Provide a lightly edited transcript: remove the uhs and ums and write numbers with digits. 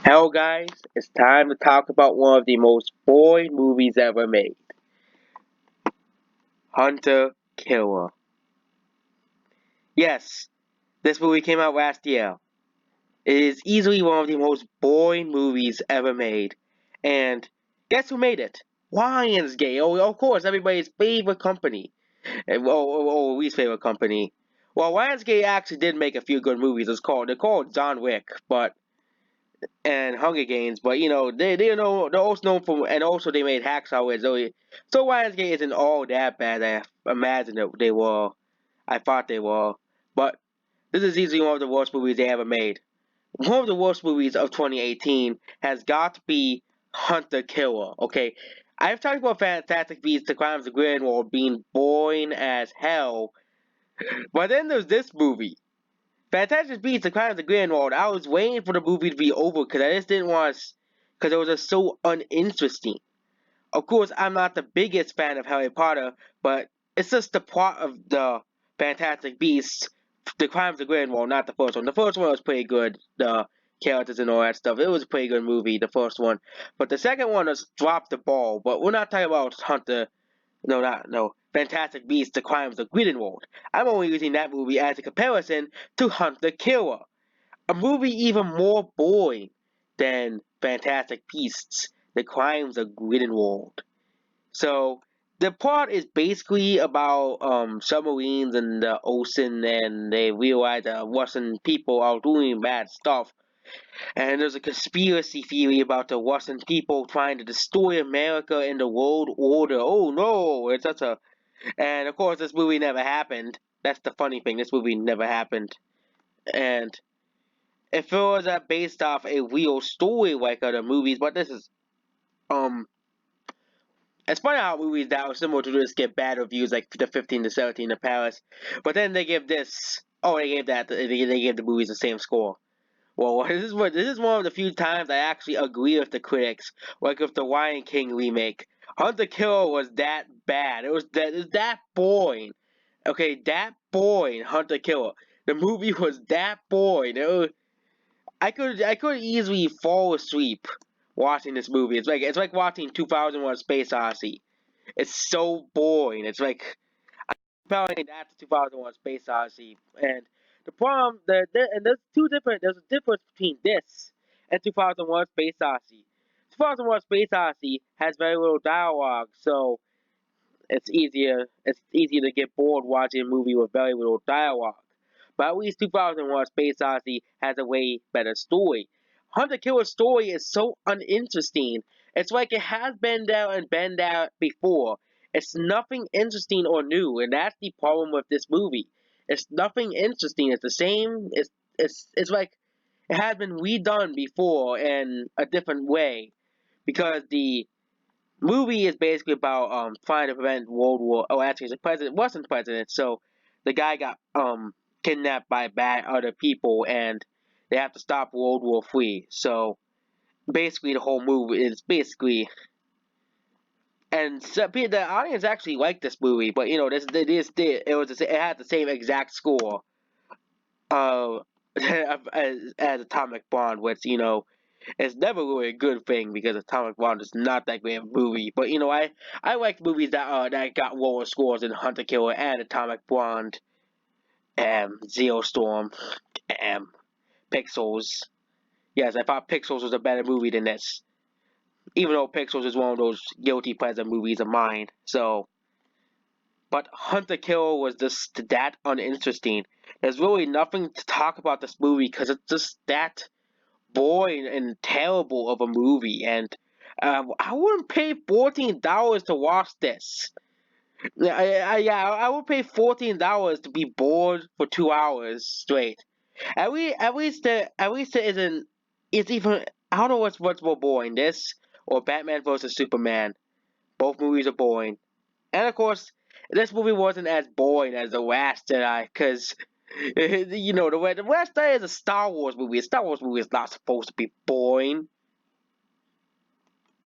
Hello, guys. It's time to talk about one of the most boring movies ever made, Hunter Killer. Yes, this movie came out last year. It is easily one of the most boring movies ever made. And guess who made it? Lionsgate. Oh, of course, everybody's favorite company. Least favorite company. Well, Lionsgate actually did make a few good movies. They're called John Wick, but and Hunger Games, but they're also known for, and also they made Hacksaw with Zoe. So Lionsgate isn't all that bad. I imagine that they were. I thought they were, but this is easily one of the worst movies they ever made. One of the worst movies of 2018 has got to be Hunter Killer. Okay, I've talked about Fantastic Beasts: The Crimes of Grindelwald being boring as hell, but then there's this movie. Fantastic Beasts: The Crimes of Grindelwald. I was waiting for the movie to be over because I just didn't want to, because it was just so uninteresting. Of course, I'm not the biggest fan of Harry Potter, but it's just the plot of the Fantastic Beasts: The Crimes of Grindelwald, not the first one. The first one was pretty good. The characters and all that stuff. It was a pretty good movie, the first one. But the second one just dropped the ball. But we're not talking about Hunter. No, not no. Fantastic Beasts: The Crimes of Grindelwald. I'm only using that movie as a comparison to Hunt the Killer, a movie even more boring than Fantastic Beasts: The Crimes of Grindelwald. So the plot is basically about submarines and the ocean, and they realize that Russian people are doing bad stuff. And there's a conspiracy theory about the Russian people trying to destroy America and the world order. Oh no, it's such a. And of course, this movie never happened. That's the funny thing. This movie never happened. And it feels based off a real story like other movies, but this is um. It's funny how movies that are similar to this get bad reviews, like the 15 to 17 in Paris, but then they give this. Oh, they gave that. They gave the movies the same score. Well, this is one of the few times I actually agree with the critics. Like with the Lion King remake, Hunter Killer was that bad. It was that boring. Okay, that boring. Hunter Killer. The movie was that boring. I could easily fall asleep watching this movie. It's like watching 2001: Space Odyssey. It's so boring. It's like comparing that to 2001: Space Odyssey, and the problem and there's a difference between this and 2001: Space Odyssey. 2001: Space Odyssey has very little dialogue, so it's easier to get bored watching a movie with very little dialogue. But at least 2001: Space Odyssey has a way better story. Hunter Killer's story is so uninteresting. It's like it has been there and been there before. It's nothing interesting or new, and that's the problem with this movie. It's nothing interesting. It's the same. It's like it has been redone before in a different way because the movie is basically about trying to prevent World War. Oh, actually, the president wasn't president, so the guy got kidnapped by bad other people, and they have to stop World War III. So basically, the whole movie is basically. And so, the audience actually liked this movie, but it had the same exact score uh, as Atomic Blonde, which it's never really a good thing because Atomic Blonde is not that great of a movie. But I like movies that got lower scores than Hunter Killer and Atomic Blonde, Zero Storm, and Pixels. Yes, I thought Pixels was a better movie than this, even though Pixels is one of those guilty pleasure movies of mine. So, but Hunter Killer was just that uninteresting. There's really nothing to talk about this movie because it's just that boring and terrible of a movie, and I wouldn't pay $14 to watch this. I would pay $14 to be bored for 2 hours straight. At least it isn't. It's even. I don't know what's more boring, this or Batman versus Superman. Both movies are boring, and of course, this movie wasn't as boring as The Last Jedi, because the Last Jedi is a Star Wars movie. A Star Wars movie is not supposed to be boring.